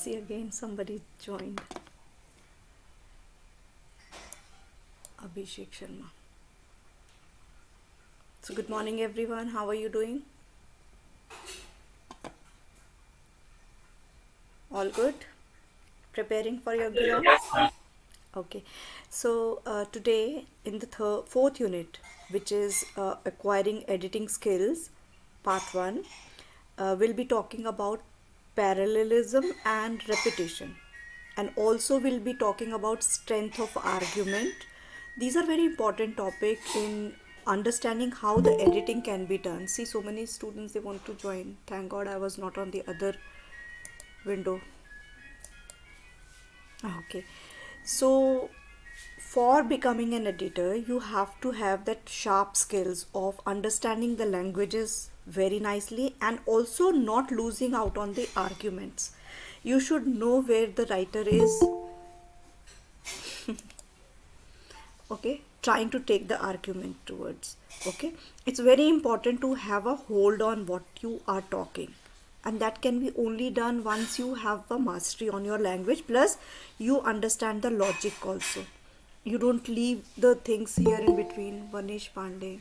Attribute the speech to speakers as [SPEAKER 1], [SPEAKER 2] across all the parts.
[SPEAKER 1] See, again somebody joined. Abhishek Sharma. So good morning everyone, how are you doing? All good? Preparing for your exams? Okay, so today in the fourth unit, which is acquiring editing skills, part 1, we'll be talking about parallelism and repetition, and also we'll be talking about strength of argument. These are very important topics in understanding how the editing can be done. See, so many students, they want to join. Thank God I was not on the other window. Okay, so for becoming an editor, you have to have that sharp skills of understanding the languages very nicely and also not losing out on the arguments. You should know where the writer is, okay, trying to take the argument towards. Okay, it's very important to have a hold on what you are talking, and that can be only done once you have a mastery on your language, plus you understand the logic also. You don't leave the things here in between. Vanish Pandey.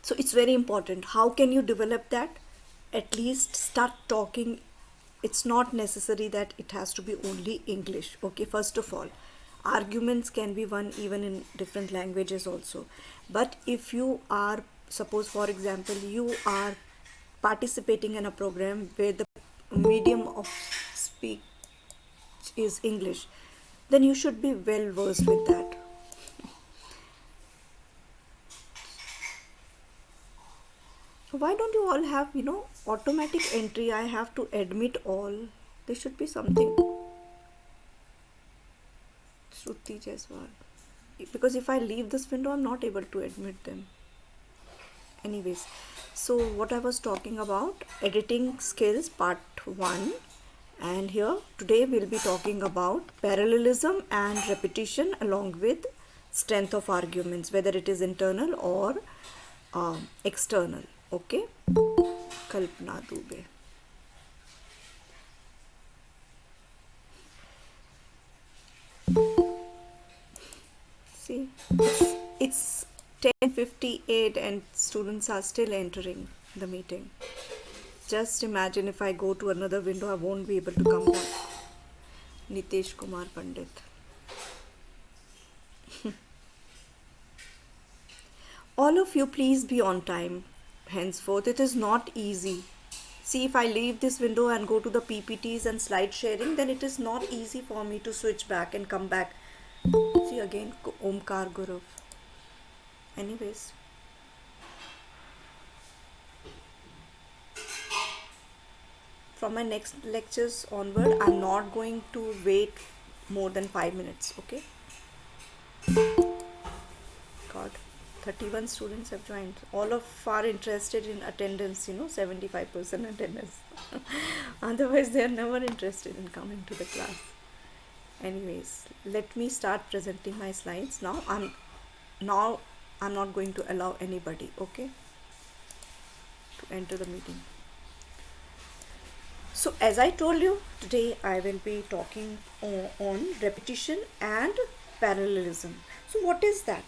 [SPEAKER 1] So it's very important. How can you develop that? At least start talking. It's not necessary that it has to be only English. Okay, first of all, arguments can be won even in different languages also. But if you are, suppose for example, you are participating in a program where the medium of speak is English, then you should be well versed with that. Why don't you all have, automatic entry? I have to admit all. There should be something. Shruti Jaiswal. Because if I leave this window, I'm not able to admit them. Anyways, so what I was talking about, editing skills part 1. And here today we'll be talking about parallelism and repetition along with strength of arguments, whether it is internal or external. Okay, Kalpana Dubey. See, it's 10:58 and students are still entering the meeting. Just imagine if I go to another window, I won't be able to come back. Nitesh Kumar Pandit. All of you, please be on time. Henceforth, it is not easy. See, if I leave this window and go to the PPTs and slide sharing, then it is not easy for me to switch back and come back. See again, Omkar Guru. Anyways. From my next lectures onward, I'm not going to wait more than 5 minutes, okay? God, 31 students have joined. All of are interested in attendance, 75% attendance. Otherwise, they are never interested in coming to the class. Anyways, let me start presenting my slides now. I'm not going to allow anybody, okay, to enter the meeting. So as I told you, today I will be talking on repetition and parallelism. So what is that?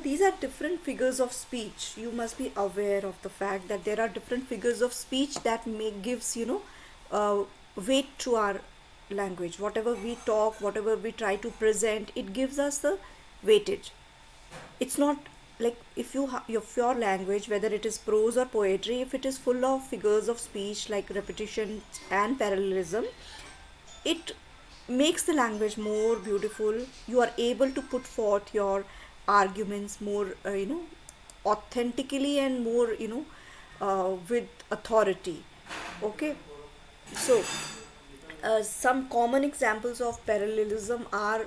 [SPEAKER 1] These are different figures of speech. You must be aware of the fact that there are different figures of speech that gives weight to our language. Whatever we talk, whatever we try to present, it gives us the weightage. It's not like if your language, whether it is prose or poetry, if it is full of figures of speech like repetition and parallelism, it makes the language more beautiful. You are able to put forth your arguments more authentically and more with authority. Okay, so some common examples of parallelism are,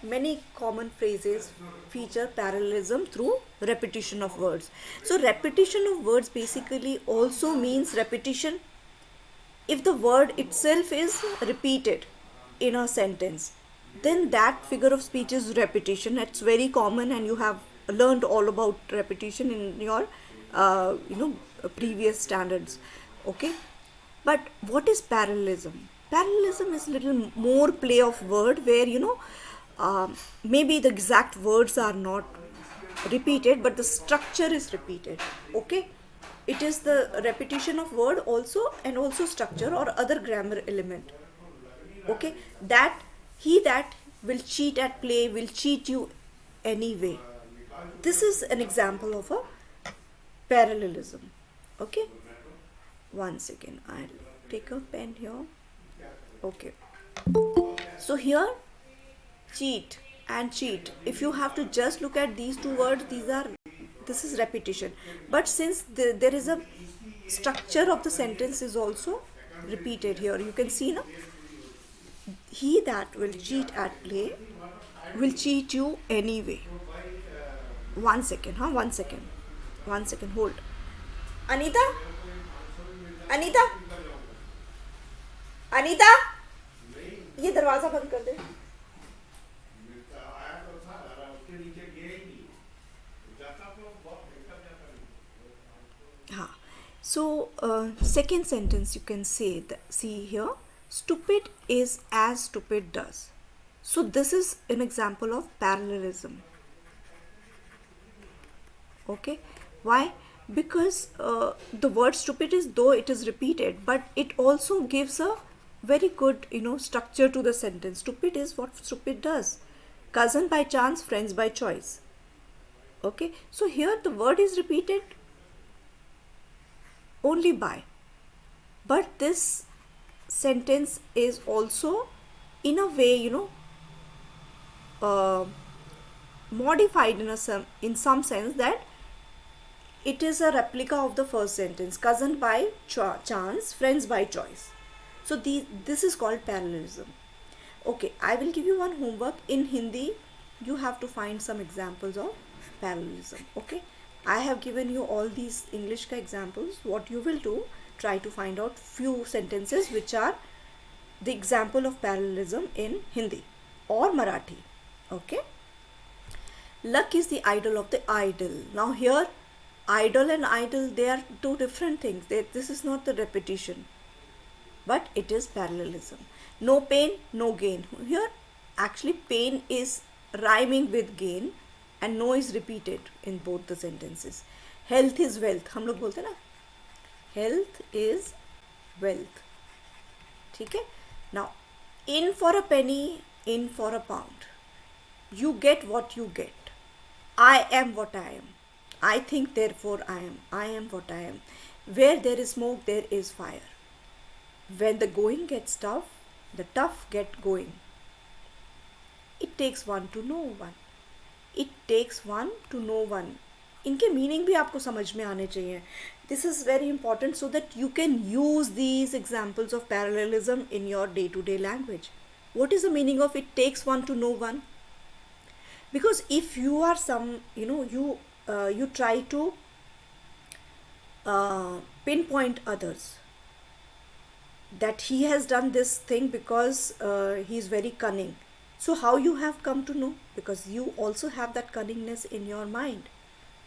[SPEAKER 1] many common phrases feature parallelism through repetition of words. So repetition of words basically also means repetition if the word itself is repeated in a sentence, then that figure of speech is repetition. It's very common, and you have learned all about repetition in your previous standards. Okay, but what is parallelism? Parallelism is little more play of word where maybe the exact words are not repeated but the structure is repeated. Okay, it is the repetition of word also and also structure or other grammar element. Okay, that he that will cheat at play will cheat you anyway. This is an example of a parallelism. Okay, one second, I'll take a pen here. Okay, so here cheat and cheat, if you have to just look at these two words, this is repetition, but since there is a structure of the sentence is also repeated here, you can see now, he that will cheat at play will cheat you anyway. One second, one second, hold. Anita, Anita, Anita, ये दरवाजा बंद कर दे. हाँ, so second sentence you can say that, see here, stupid is as stupid does. So this is an example of parallelism. Okay, why? Because the word stupid is, though it is repeated, but it also gives a very good structure to the sentence. Stupid is what stupid does. Cousin by chance, friends by choice. Okay, so here the word is repeated only by, but this sentence is also in a way modified in some sense, that it is a replica of the first sentence, cousin by chance, friends by choice. So this is called parallelism. Okay, I will give you one homework. In Hindi, you have to find some examples of parallelism. Okay, I have given you all these English ka examples. What you will do, try to find out few sentences which are the example of parallelism in Hindi or Marathi. Okay, luck is the idol of the idol. Now here, idol and idol, they are two different things. This is not the repetition, but it is parallelism. No pain, no gain. Here actually pain is rhyming with gain and no is repeated in both the sentences. Health is wealth. हम लोग बोलते ना, health is wealth. ठीक है? Now, in for a penny, in for a pound. You get what you get. I am what I am. I think, therefore I am. I am what I am. Where there is smoke, there is fire. When the going gets tough, the tough get going. It takes one to know one. It takes one to know one. इनके meaning भी आपको समझ में आने चाहिए. This is very important so that you can use these examples of parallelism in your day-to-day language. What is the meaning of it takes one to know one? Because if you are you try to pinpoint others, that he has done this thing because he is very cunning. So how you have come to know? Because you also have that cunningness in your mind.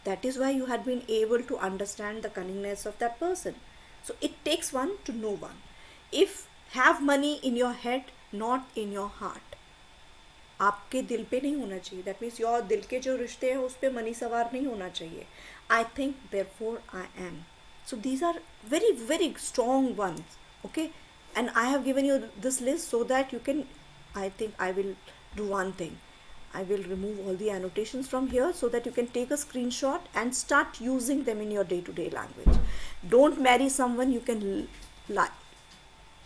[SPEAKER 1] That is why you had been able to understand the cunningness of that person. So it takes one to know one. If have money in your head, not in your heart. आपके दिल पे नहीं होना चाहिए. That means your दिल के जो रिश्ते हैं उस पे मनी सवार नहीं होना चाहिए. I think, therefore I am. So these are very, very strong ones. Okay, and I have given you this list so that you can, I think I will do one thing. I will remove all the annotations from here so that you can take a screenshot and start using them in your day-to-day language. Don't marry someone you can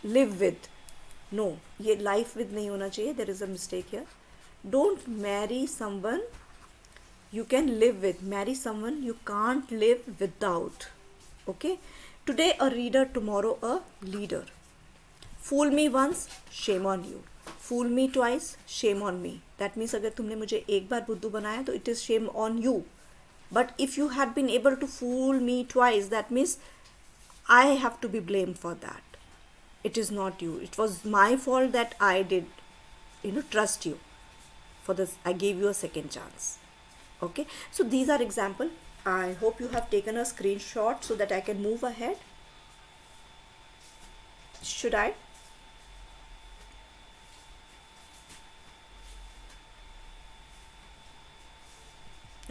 [SPEAKER 1] live with. No, ये life with नहीं होना चाहिए. There is a mistake here. Don't marry someone you can live with. Marry someone you can't live without. Okay? Today a reader, tomorrow a leader. Fool me once, shame on you. Fool me twice, shame on me. That means अगर तुमने मुझे एक बार बुद्धू बनाया तो it is shame on you. But if you had been able to fool me twice, that means I have to be blamed for that. It is not you. It was my fault that I did, trust you. For this, I gave you a second chance. Okay. So these are example. I hope you have taken a screenshot so that I can move ahead. Should I?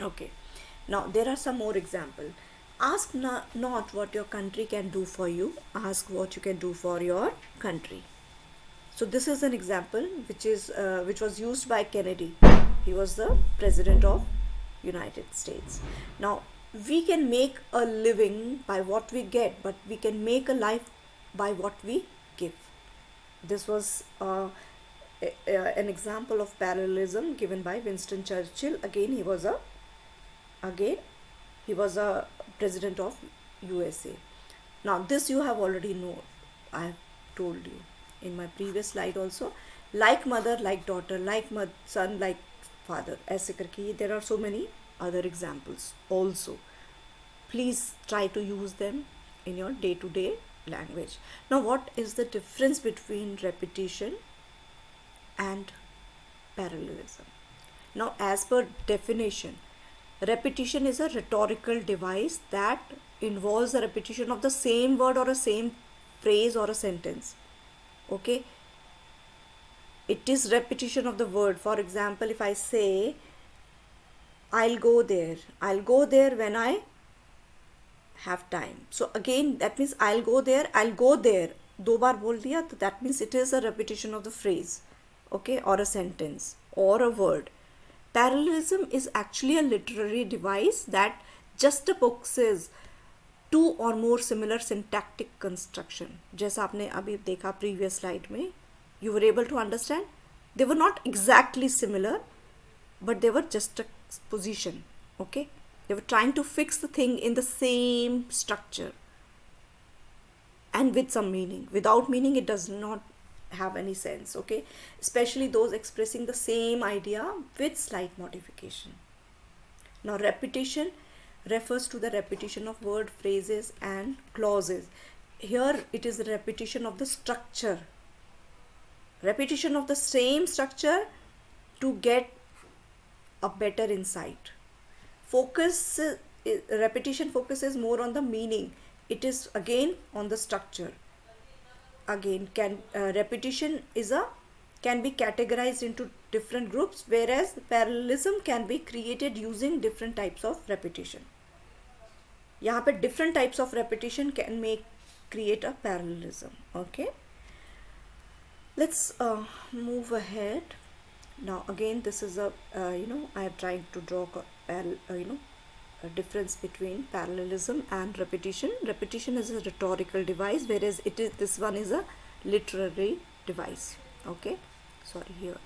[SPEAKER 1] Okay. Now there are some more examples. Ask not what your country can do for you. Ask what you can do for your country. So this is an example which was used by Kennedy. He was the president of United States. Now we can make a living by what we get, but we can make a life by what we give. This was an example of parallelism given by Winston Churchill. Again he was a president of USA. Now this you have already known. I have told you in my previous slide also. Like mother, like daughter, like son, like father. ऐसे करके there are so many other examples also. Please try to use them in your day-to-day language. Now what is the difference between repetition and parallelism? Now as per definition, repetition is a rhetorical device that involves the repetition of the same word or a same phrase or a sentence. Okay, it is repetition of the word. For example, if I say I'll go there when I have time. So again that means I'll go there. दो बार बोल दिया, तो that means it is a repetition of the phrase, okay, or a sentence or a word. Parallelism is actually a literary device that juxtaposes two or more similar syntactic construction. जैसा आपने अभी देखा previous slide में, you were able to understand they were not exactly similar, but they were juxtaposition. Okay, they were trying to fix the thing in the same structure and with some meaning. Without meaning it does not have any sense. Okay, especially those expressing the same idea with slight modification. Now repetition refers to the repetition of word, phrases and clauses. Here it is the repetition of the structure, repetition of the same structure to get a better insight. Repetition focuses more on the meaning. It is again on the structure. Again, repetition can be categorized into different groups, whereas parallelism can be created using different types of repetition. यहाँ पे different types of repetition can create a parallelism. Okay, let's move ahead. Now again, this is I am trying to draw a difference between parallelism and repetition. Repetition is a rhetorical device, whereas this one is a literary device. Okay, sorry, here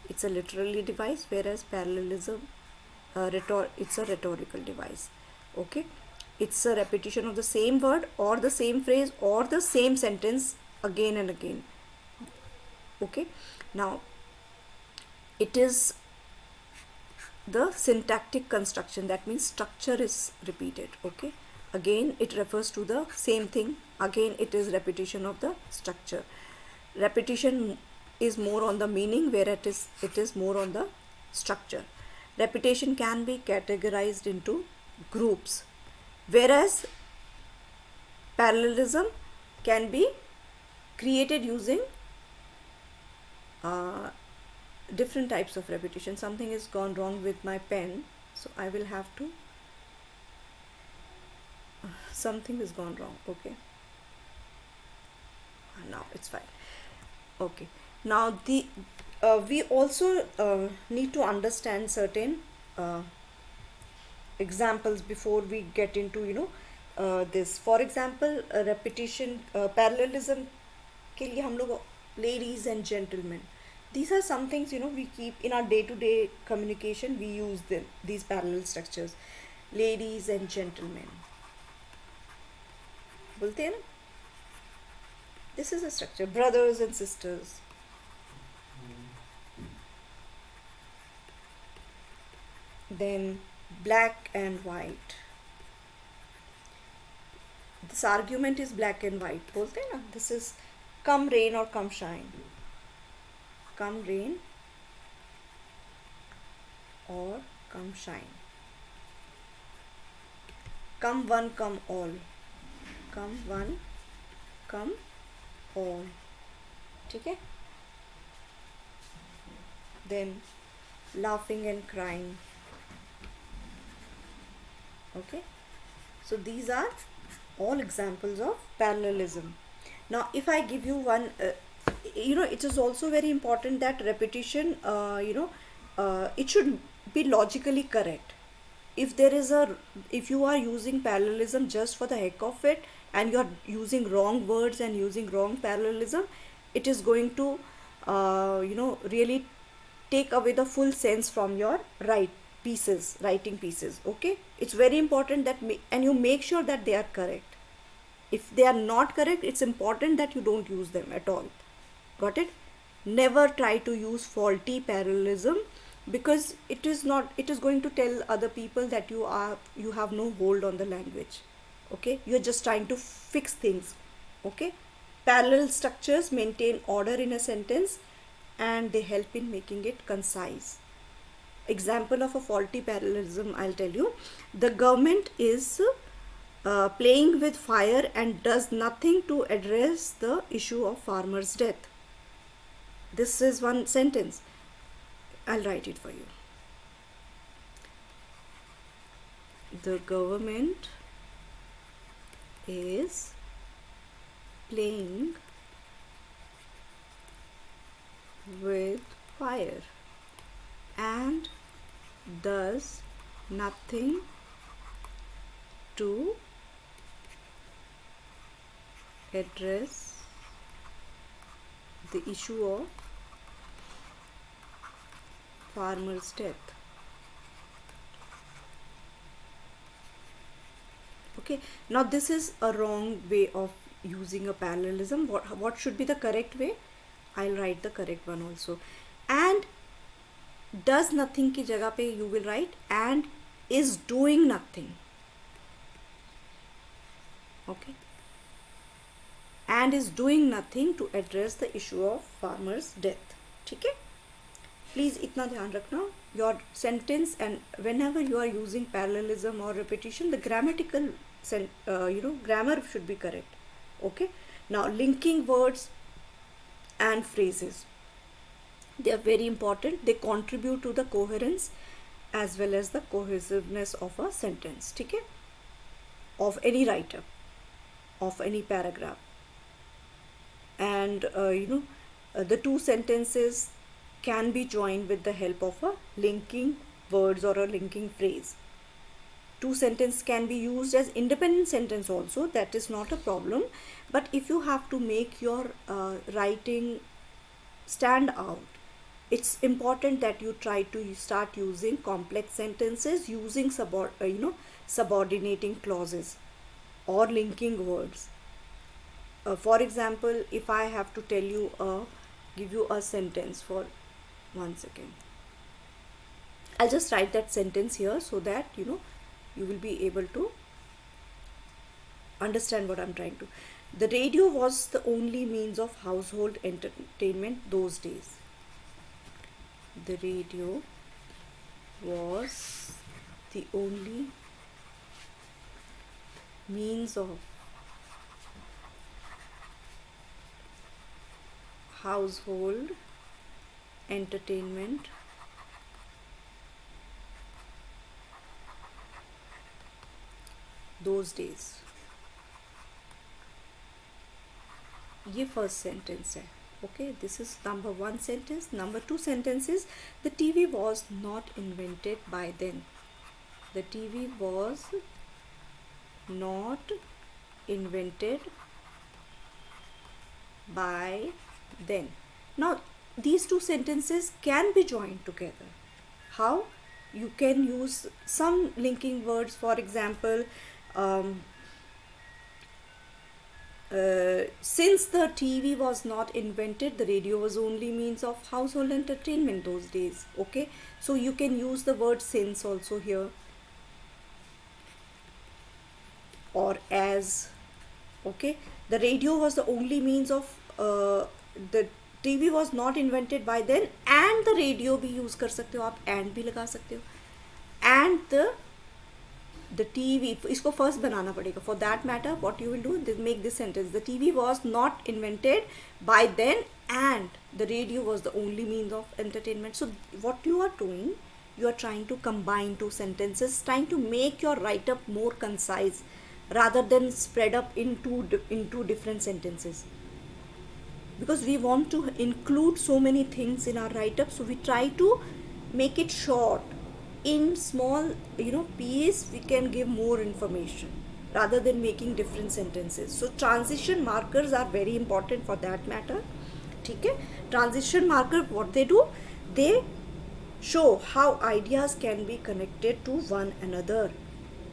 [SPEAKER 1] it's a literary device, whereas parallelism it's a rhetorical device. Okay, it's a repetition of the same word or the same phrase or the same sentence again and again. Okay, now it is the syntactic construction, that means structure is repeated. Okay, again it refers to the same thing. Again it is repetition of the structure. Repetition is more on the meaning, where it is more on the structure. Repetition can be categorized into groups, whereas parallelism can be created using different types of repetition. Something is gone wrong with my pen, so I will have to something is gone wrong. Okay, now it's fine. Okay, now we also need to understand certain examples before we get into this. For example, repetition, parallelism के लिए हम लोग ladies and gentlemen, these are some things we keep in our day-to-day communication. We use them, these parallel structures. Ladies and gentlemen बोलते हैं ना, this is a structure. Brothers and sisters, then black and white. This argument is black and white बोलते हैं ना. This is come rain or come shine. Come rain or come shine. come one, come all. Come one, come all. ठीक है? Then laughing and crying. Okay, so these are all examples of parallelism. Now if I give you one, it is also very important that repetition, it should be logically correct. If you are using parallelism just for the heck of it, and you are using wrong words and using wrong parallelism, it is going to really take away the full sense from your writing pieces. Okay, it's very important that and you make sure that they are correct. If they are not correct, it's important that you don't use them at all. Got it? Never try to use faulty parallelism, because it is going to tell other people that you have no hold on the language. Okay, you're just trying to fix things. Okay, parallel structures maintain order in a sentence, and they help in making it concise. Example of a faulty parallelism, I'll tell you. The government is playing with fire and does nothing to address the issue of farmer's death. This is one sentence. I'll write it for you. The government is playing with fire and does nothing to address the issue of farmer's death. Okay, now this is a wrong way of using a parallelism. What should be the correct way? I'll write the correct one also. And does nothing की जगह पे you will write and is doing nothing. Okay, and is doing nothing to address the issue of farmer's death. ठीक है? Please इतना ध्यान रखना. Your sentence, and whenever you are using parallelism or repetition, the grammatical grammar should be correct. Okay, now linking words and phrases, they are very important. They contribute to the coherence as well as the cohesiveness of a sentence. ठीक है? Of any writer, of any paragraph. And the two sentences can be joined with the help of a linking words or a linking phrase. Two sentences can be used as independent sentence also, that is not a problem. But if you have to make your writing stand out, it's important that you try to start using complex sentences using subordinating clauses or linking words. For example, if I have to tell you give you a sentence for 1 second, I'll just write that sentence here so that you will be able to understand what I'm trying to. The radio was the only means of household entertainment those days. The radio was the only means of household entertainment those days. ये first sentence है. Okay, this is number one sentence. Number two sentence is the TV was not invented by then. The TV was not invented by then. Now these two sentences can be joined together. How? You can use some linking words. For example, since the TV was not invented, the radio was only means of household entertainment those days. Okay, so you can use the word since also here, or as. Okay, the radio was the only means of the TV was not invented by then, and the radio भी use कर सकते हो आप, and भी लगा सकते हो, and the TV, इसको first बनाना पड़ेगा. For that matter, what you will do, make this sentence. The TV was not invented by then, and the radio was the only means of entertainment. So what you are doing, you are trying to combine two sentences, trying to make your write-up more concise rather than spread up into different sentences. Because we want to include so many things in our write-up, so we try to make it short. In small piece, we can give more information rather than making different sentences. So transition markers are very important for that matter. Okay? Transition marker, what they do, they show how ideas can be connected to one another,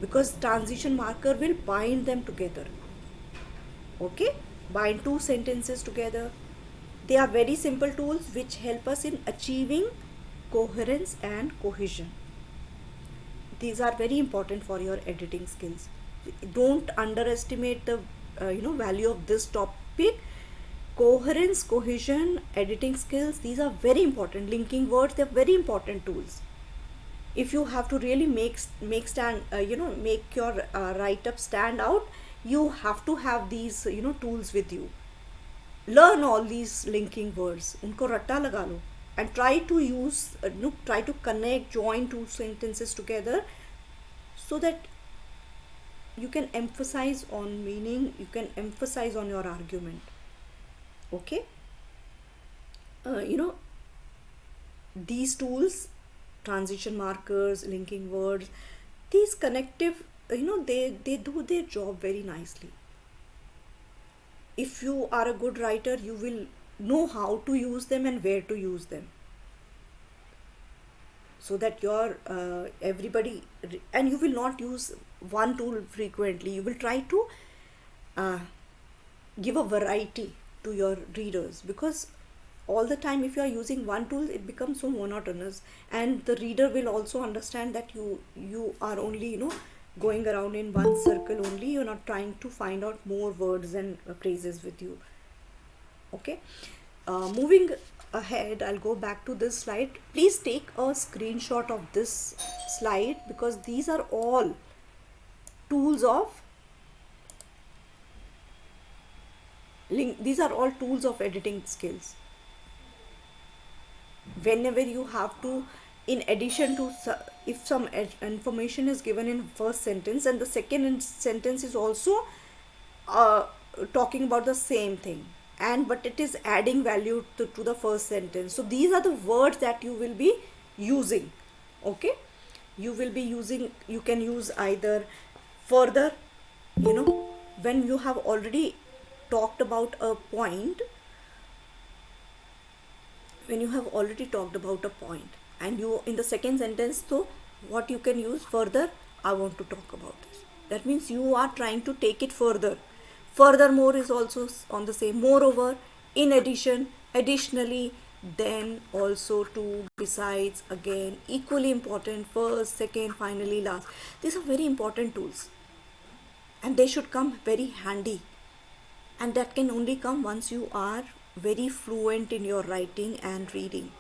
[SPEAKER 1] because transition marker will bind them together. Okay? Bind two sentences together. They are very simple tools which help us in achieving coherence and cohesion. These are very important for your editing skills. Don't underestimate the value of this topic. Coherence, cohesion, editing skills, these are very important. Linking words, they are very important tools. If you have to really make your write-up stand out, you have to have these tools with you. Learn all these linking words. Unko ratta laga lo. And try to connect, join two sentences together so that you can emphasize on meaning, you can emphasize on your argument. Okay? These tools, transition markers, linking words, these connective, they do their job very nicely. If you are a good writer, you will know how to use them and where to use them, so that your everybody, and you will not use one tool frequently. You will try to give a variety to your readers, because all the time if you are using one tool, it becomes so monotonous, and the reader will also understand that you are only going around in one circle only. You're not trying to find out more words and phrases with you. Okay, moving ahead, I'll go back to this slide. Please take a screenshot of this slide, because these are all tools of editing skills. Whenever you have to, in addition to, if some information is given in first sentence and the second sentence is also talking about the same thing, but it is adding value to the first sentence. So these are the words that you will be using. Okay, you can use either further, when you have already talked about a point, and you in the second sentence, so what you can use further, I want to talk about this. That means you are trying to take it further. Furthermore is also on the same. Moreover, in addition, additionally, then, also, to, besides, again, equally important, first, second, finally, last. These are very important tools, and they should come very handy, and that can only come once you are very fluent in your writing and reading.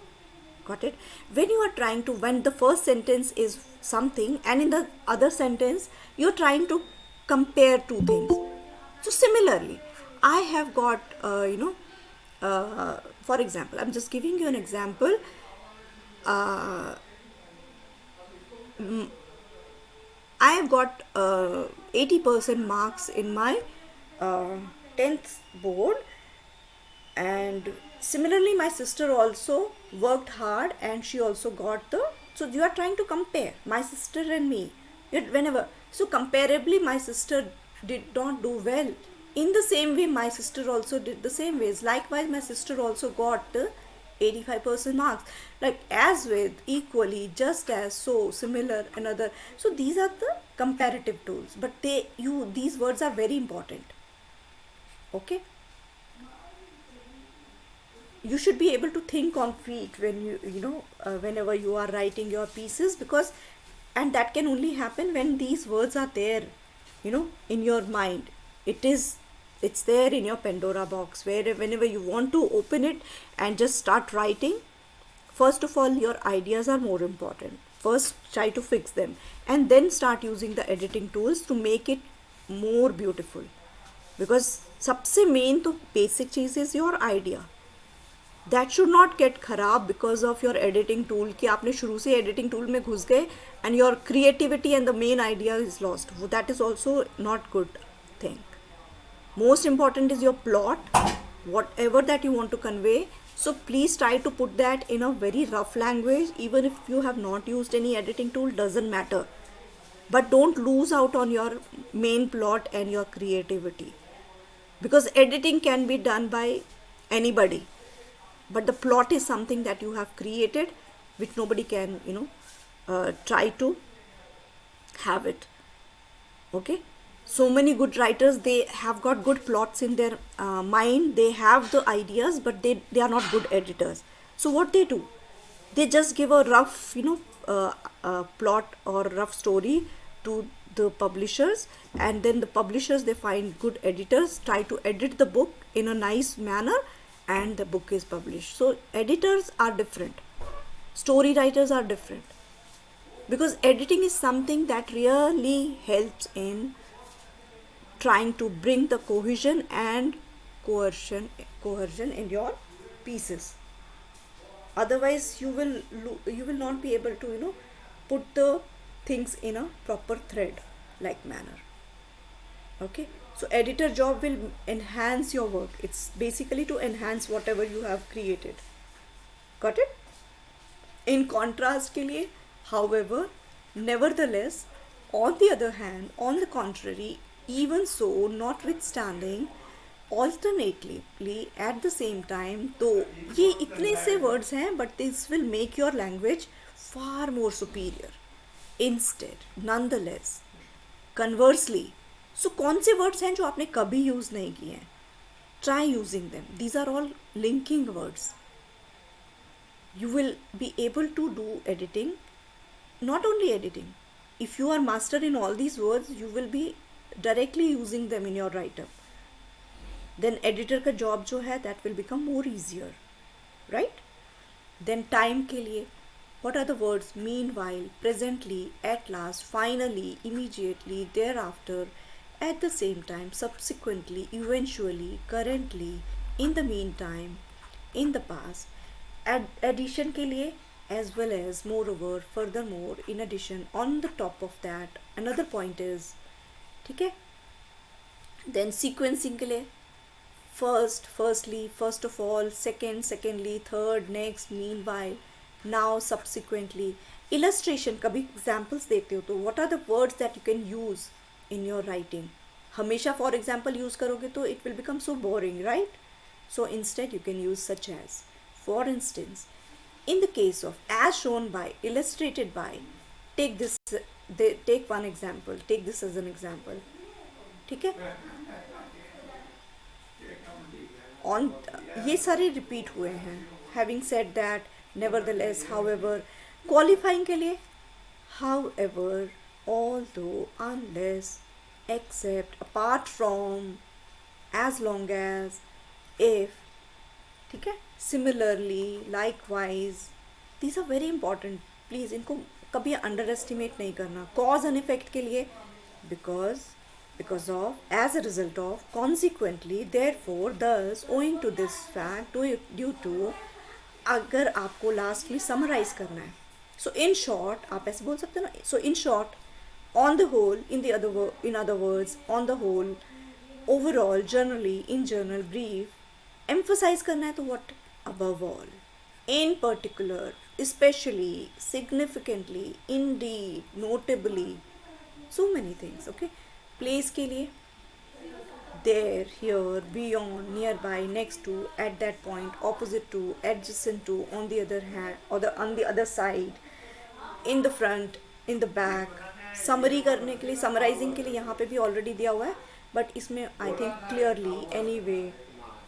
[SPEAKER 1] Got it? When the first sentence is something and in the other sentence you're trying to compare two things. So similarly, I have got for example, I'm just giving you an example. I have got 80% marks in my 10th board, and similarly my sister also worked hard and she also got so you are trying to compare my sister and me. So comparably, my sister did not do well. In the same way, my sister also did the same ways. Likewise, my sister also got 85% marks. Like as with, equally, just as, so, similar, another. So these are the comparative tools. But these words are very important. Okay? You should be able to think on feet when whenever you are writing your pieces, and that can only happen when these words are there, in your mind. It's there in your Pandora box, whenever you want to open it and just start writing. First of all, your ideas are more important. first try to fix them and then start using the editing tools to make it more beautiful. Because सबसे main तो basic cheese is your idea. That should not get खराब because of your editing tool कि आपने शुरू से editing tool में घुस गए and your creativity and the main idea is lost. That is also not good thing. Most important is your plot, whatever that you want to convey. So please try to put that in a very rough language. Even if you have not used any editing tool, doesn't matter. But don't lose out on your main plot and your creativity. Because editing can be done by anybody. But the plot is something that you have created, which nobody can, try to have it. Okay? So many good writers, they have got good plots in their mind. They have the ideas, but they are not good editors. So what they do? They just give a rough, plot or rough story to the publishers, and then the publishers, they find good editors, try to edit the book in a nice manner, and the book is published. So editors are different, story writers are different, because editing is something that really helps in trying to bring the cohesion and coercion in your pieces. Otherwise you will not be able to put the things in a proper thread like manner. Okay, so editor job will enhance your work. It's basically to enhance whatever you have created. Got it? In contrast के लिए, however, nevertheless, on the other hand, on the contrary, even so, notwithstanding, alternatively, at the same time, though ये इतने से words हैं, but this will make your language far more superior. Instead, nonetheless, conversely, so कौन से words हैं जो आपने कभी use नहीं किए हैं? Try using them. These are all linking words. You will be able to do editing, not only editing. If you are master in all these words, you will be directly using them in your write-up. Then editor का job जो है, that will become more easier, right? Then time के लिए, what are the words? Meanwhile, presently, at last, finally, immediately, thereafter, at the same time, subsequently, eventually, currently, in the meantime, in the past. Addition के लिए, as well as moreover, furthermore, in addition, on the top of that, another point is, ठीक है? Then sequencing के लिए, first, firstly, first of all, second, secondly, third, next, meanwhile, now, subsequently. Illustration, कभी examples देते हो तो what are the words that you can use in your writing? हमेशा for example use करोगे तो it will become so boring, right? So instead you can use such as, for instance, in the case of as shown by, illustrated by, take one example, take this as an example. ठीक है? On ये सारे repeat हुए हैं. Having said that, nevertheless, however, qualifying के लिए, however, although, unless, except, apart from, as long as, if, ठीक है? Similarly, likewise, these are very important. Please इनको कभी underestimate नहीं करना. Cause and effect के लिए, because of, as a result of, consequently, therefore, thus, owing to this fact, due to, अगर आपको लास्ट में समराइज करना है, सो इन शॉर्ट आप ऐसे बोल सकते हो ना, so in short, on the whole, in other words, on the whole, overall, generally, in general, brief, emphasize करना है तो what, above all, in particular, specially, significantly, indeed, notably, so many things. Okay, place के लिए, there, here, beyond, nearby, next to, at that point, opposite to, adjacent to, on the other hand, or on the other side, in the front, in the back. Summary करने के लिए, summarizing के लिए यहाँ पे भी already दिया हुआ है, but इसमें I think clearly, anyway,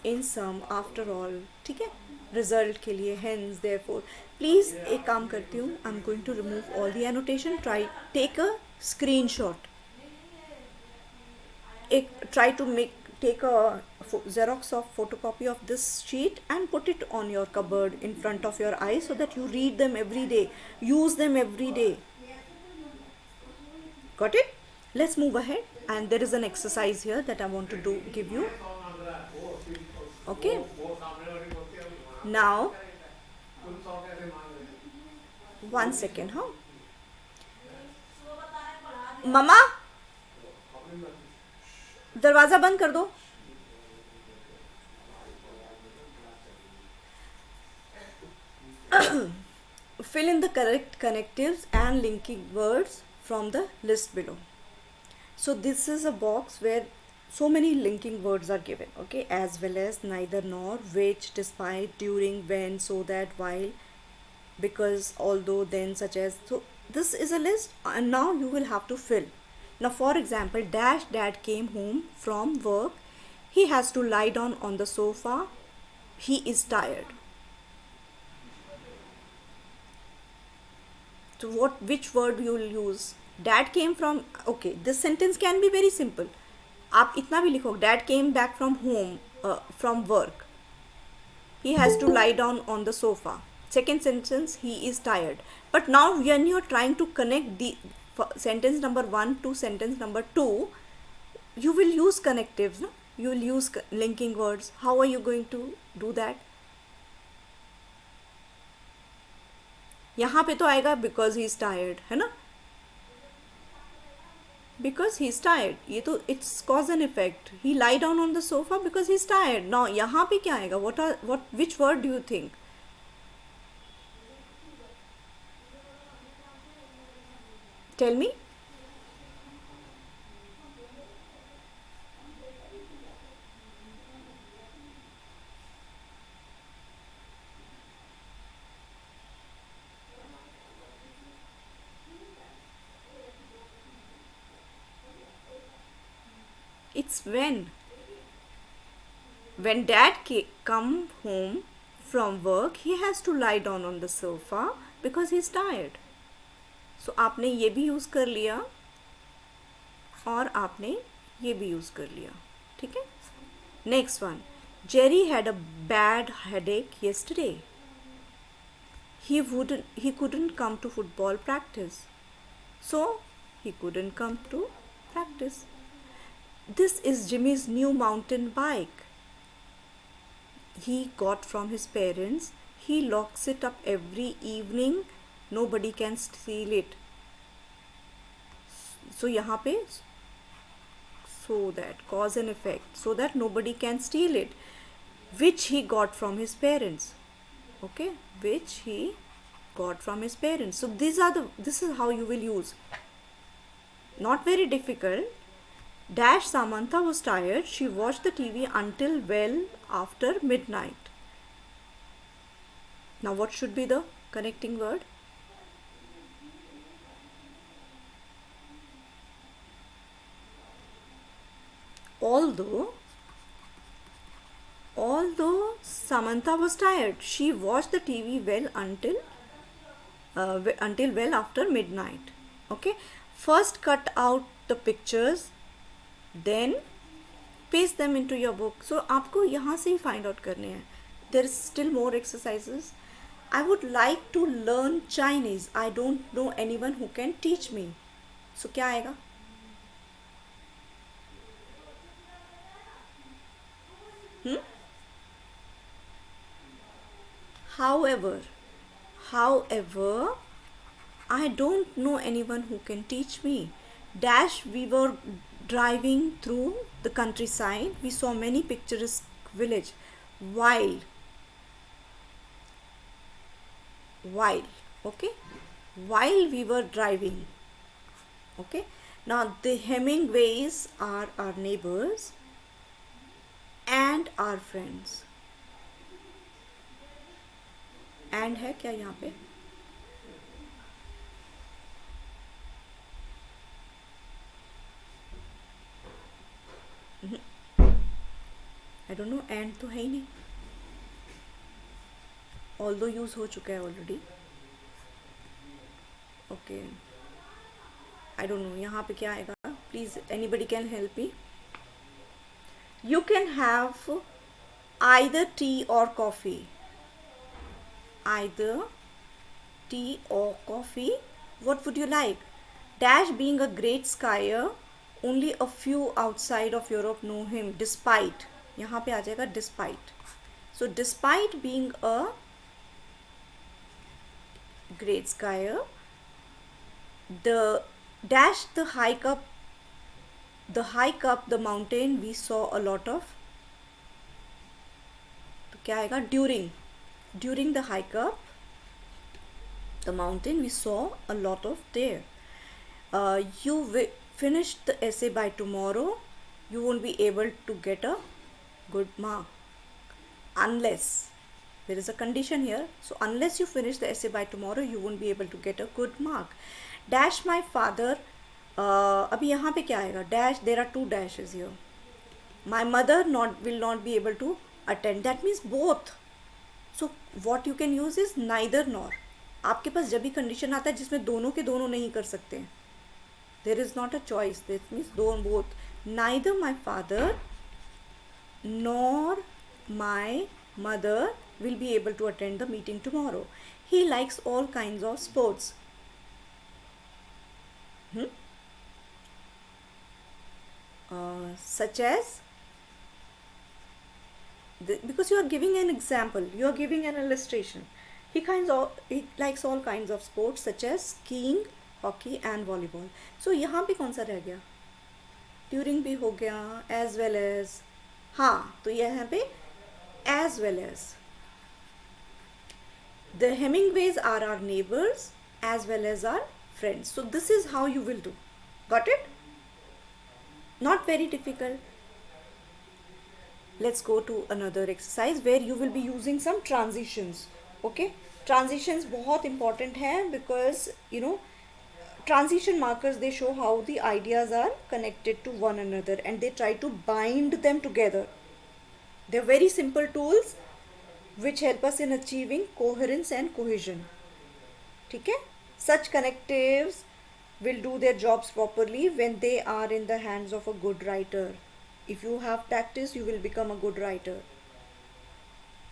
[SPEAKER 1] in sum, after all, ठीक है? Result के लिए, hence, therefore. Please एक काम करती हूँ, I'm going to remove all the annotation. Take a screenshot. Try to take a Xerox of photocopy of this sheet and put it on your cupboard in front of your eyes so that you read them every day, use them every day. Got it? Let's move ahead, and there is an exercise here that I want to give you. Okay, now 1 second, huh? Mama दरवाजा बंद कर दो. Fill in the correct connectives and linking words from the list below. So this is a box where so many linking words are given, okay, as well as neither, nor, which, despite, during, when, so that, while, because, although, then, such as. So this is a list, and now you will have to fill. Now for example, dash dad came home from work. He has to lie down on the sofa. He is tired. So which word you will use? Dad came from, okay, this sentence can be very simple. आप इतना भी लिखो, dad came back from home, from work. He has to lie down on the sofa. Second sentence, he is tired. But now when you are trying to connect the sentence number 1 to sentence number 2, you will use connectives, no? You will use linking words. How are you going to do that? यहाँ पे तो आएगा because he is tired, है ना? Because he is tired. ये तो it's cause and effect. He lie down on the sofa because he is tired. Now यहाँ पे क्या आएगा? Which word do you think? Tell me. It's when. When dad come home from work, he has to lie down on the sofa because he's tired. So आपने ये भी use कर लिया और आपने ये भी यूज़ कर लिया, ठीक है? Next one. Jerry had a bad headache yesterday. He couldn't come to football practice. So he couldn't come to practice. This is Jimmy's new mountain bike. He got from his parents. He locks it up every evening. Nobody can steal it. So यहाँ पे so that, cause and effect, so that nobody can steal it, which he got from his parents. Okay, which he got from his parents. So this is how you will use. Not very difficult. Dash Samantha was tired. She watched the TV until well after midnight. Now what should be the connecting word? Although Samantha was tired, she watched the TV well until well after midnight. Okay, first cut out the pictures, then paste them into your book. So आपको यहाँ से ही find out करने हैं. There is still more exercises. I would like to learn Chinese. I don't know anyone who can teach me. So क्या आएगा? However, I don't know anyone who can teach me. Dash, we were driving through the countryside. We saw many picturesque village. While, okay, while we were driving. Okay, now the Hemingways are our neighbors and our friends. And है क्या यहाँ पे? I don't know, and तो है ही नहीं. Although use हो चुका है already. Okay. I don't know यहाँ पे क्या आएगा? Please, anybody can help me. You can have either tea or coffee. Either tea or coffee. What would you like? Dash being a great skier, only a few outside of Europe know him. Despite, यहाँ पे आ जाएगा despite. So despite being a great skier, the dash the hike up the mountain we saw a lot of. तो क्या आएगा? during the hike up the mountain we saw a lot of there. You finish the essay by tomorrow, you won't be able to get a good mark unless there is a condition here. So unless you finish the essay by tomorrow, you won't be able to get a good mark. Dash my father. अभी यहाँ पे क्या आएगा? Dash, there are two dashes here. My mother will not be able to attend. That means both. So what you can use is neither nor. आपके पास जब भी condition आता है जिसमें दोनों के दोनों नहीं कर सकते हैं, there is not a choice. That means both. Neither my father nor my mother will be able to attend the meeting tomorrow. He likes all kinds of sports. Such as, because you are giving an example, you are giving an illustration. He likes all kinds of sports such as skiing, hockey and volleyball. So यहाँ पे कौन सा रह गया? During भी हो गया, as well as. हाँ, तो यहाँ पे as well as. The Hemingways are our neighbors as well as our friends. So this is how you will do. Got it? Not very difficult. Let's go to another exercise where you will be using some transitions. Okay? Transitions बहुत important है because transition markers, they show how the ideas are connected to one another and they try to bind them together. They're very simple tools which help us in achieving coherence and cohesion. ठीक है? Such connectives will do their jobs properly when they are in the hands of a good writer. If you have practice, you will become a good writer.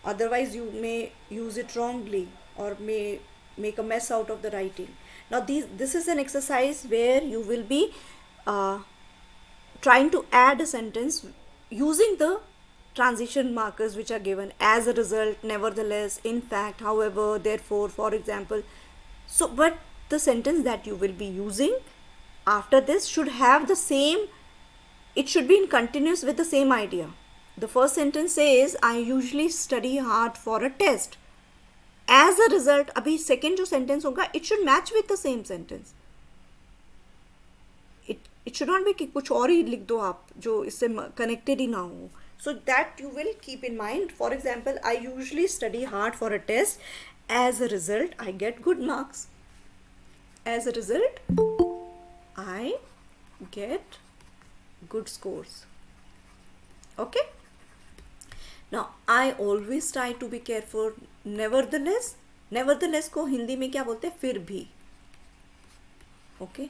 [SPEAKER 1] Otherwise, you may use it wrongly or may make a mess out of the writing. Now, this is an exercise where you will be trying to add a sentence using the transition markers which are given. As a result, nevertheless, in fact, however, therefore, for example. So, but the sentence that you will be using after this should have the same, it should be in continuous with the same idea. The first sentence says, I usually study hard for a test. As a result, अभी second जो sentence होगा, it should match with the same sentence. It should not be कि कुछ और ही लिख दो आप जो इससे connected ही ना हो. So that you will keep in mind. For example, I usually study hard for a test. As a result, I get good marks. As a result, I get good scores. Okay? Now, I always try to be careful. Nevertheless को हिंदी में क्या बोलते हैं? फिर भी. Okay?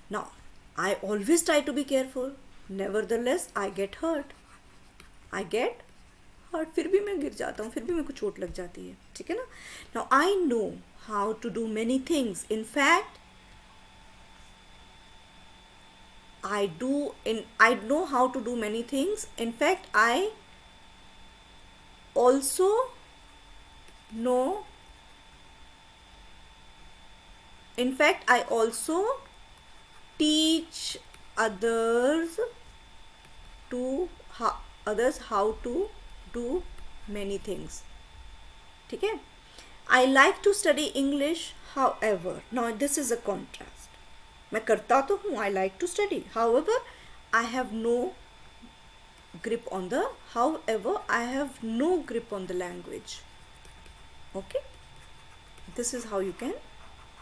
[SPEAKER 1] Now, I always try to be careful. Nevertheless, I get hurt. I get hurt. फिर भी मैं गिर जाता हूँ, फिर भी मेरे को चोट लग जाती है. ठीक है ना? Now, I know how to do many things. In fact, I know how to do many things. In fact, I also know. In fact, I also teach others how to do many things. ठीक है? I like to study English, however. Now this is a contrast. मैं करता तो हूँ, I like to study. However, I have no grip on the language. Okay? This is how you can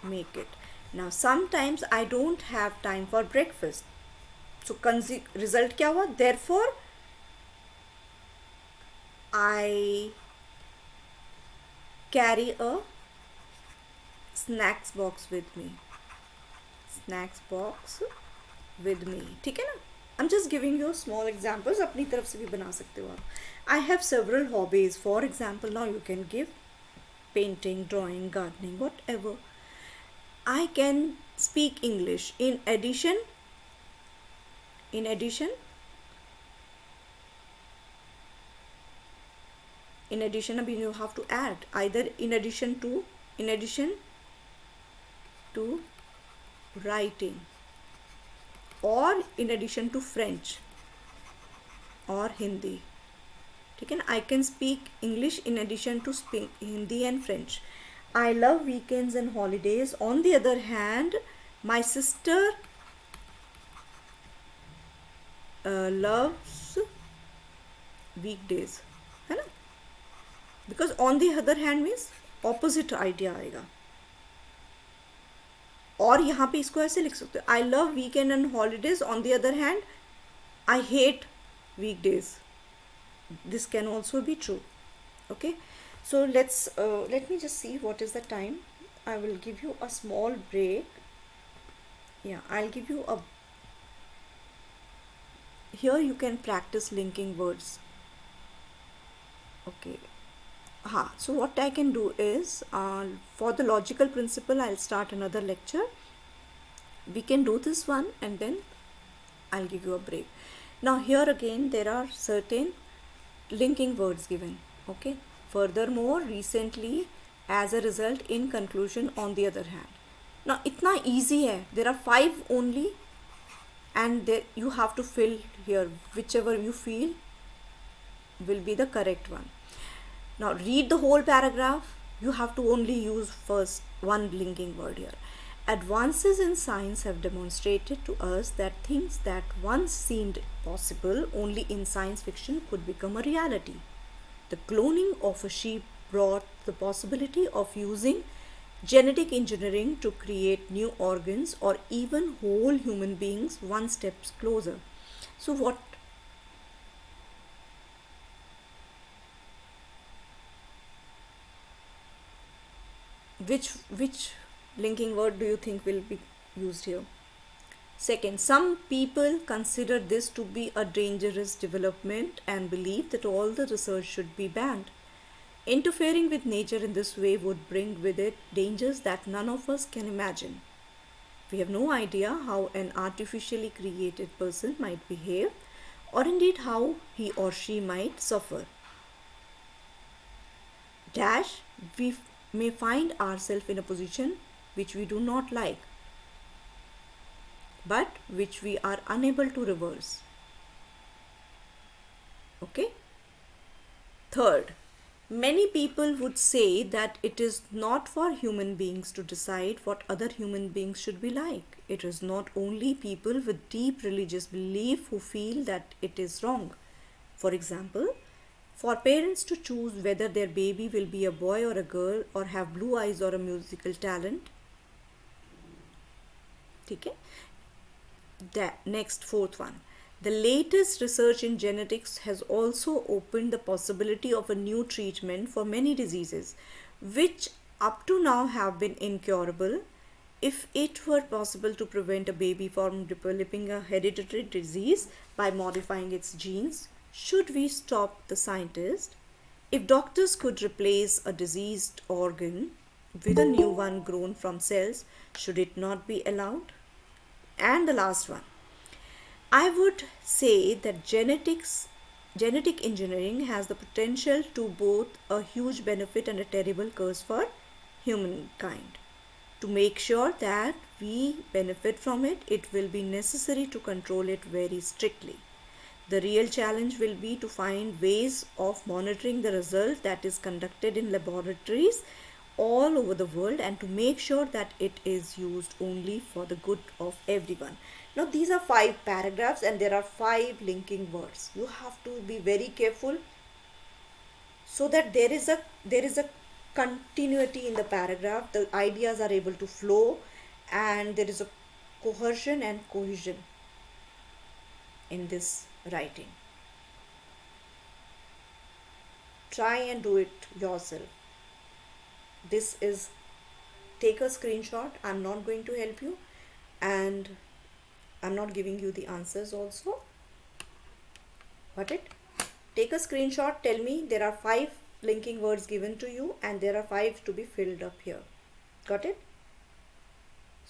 [SPEAKER 1] make it. Now sometimes I don't have time for breakfast. So result क्या हुआ? Therefore, I carry a snacks box with me. ठीक है ना? I'm just giving you small examples. अपनी तरफ से भी बना सकते हो आप. I have several hobbies. For example, now you can give painting, drawing, gardening, whatever. I can speak English. In addition, I mean, you have to add either in addition to writing, or in addition to French or Hindi. ठीक है ना. I can speak English in addition to Hindi and French. I love weekends and holidays. On the other hand, my sister loves weekdays, है ना. Because on the other hand means opposite idea आएगा. और यहाँ पे इसको ऐसे लिख सकते हो. I love weekend and holidays. On the other hand, I hate weekdays. This can also be true. Okay, so let me just see what is the time. I will give you a small break. Yeah, I'll give you a, here you can practice linking words. Okay, so what I can do is, for the logical principle, I'll start another lecture. We can do this one and then I'll give you a break. Now here again there are certain linking words given. Okay, furthermore, recently, as a result, in conclusion, on the other hand. Now itna easy hai. There are 5 only, and there you have to fill here whichever you feel will be the correct one. Now read the whole paragraph. You have to only use first one linking word here. Advances in science have demonstrated to us that things that once seemed possible only in science fiction could become a reality. The cloning of a sheep brought the possibility of using genetic engineering to create new organs or even whole human beings one step closer. So which linking word do you think will be used here? Second, some people consider this to be a dangerous development and believe that all the research should be banned. Interfering with nature in this way would bring with it dangers that none of us can imagine. We have no idea how an artificially created person might behave, or indeed how he or she might suffer. We may find ourselves in a position which we do not like, but which we are unable to reverse. Okay? Third, many people would say that it is not for human beings to decide what other human beings should be like. It is not only people with deep religious belief who feel that it is wrong. For example, for parents to choose whether their baby will be a boy or a girl, or have blue eyes or a musical talent. Okay? Next, fourth one. The latest research in genetics has also opened the possibility of a new treatment for many diseases, which up to now have been incurable. If it were possible to prevent a baby from developing a hereditary disease by modifying its genes, should we stop the scientist? If doctors could replace a diseased organ with a new one grown from cells, should it not be allowed? And the last one, I would say that genetic engineering has the potential to both a huge benefit and a terrible curse for humankind. To make sure that we benefit from it, it will be necessary to control it very strictly. The real challenge will be to find ways of monitoring the result that is conducted in laboratories all over the world, and to make sure that it is used only for the good of everyone. Now these are 5 paragraphs and there are 5 linking words. You have to be very careful so that there is a continuity in the paragraph. The ideas are able to flow and there is a cohesion and cohesion in this writing. Try and do it yourself. This is, take a screenshot. I'm not going to help you and I'm not giving you the answers also. Got it? Take a screenshot, tell me there are 5 linking words given to you and there are 5 to be filled up here. Got it?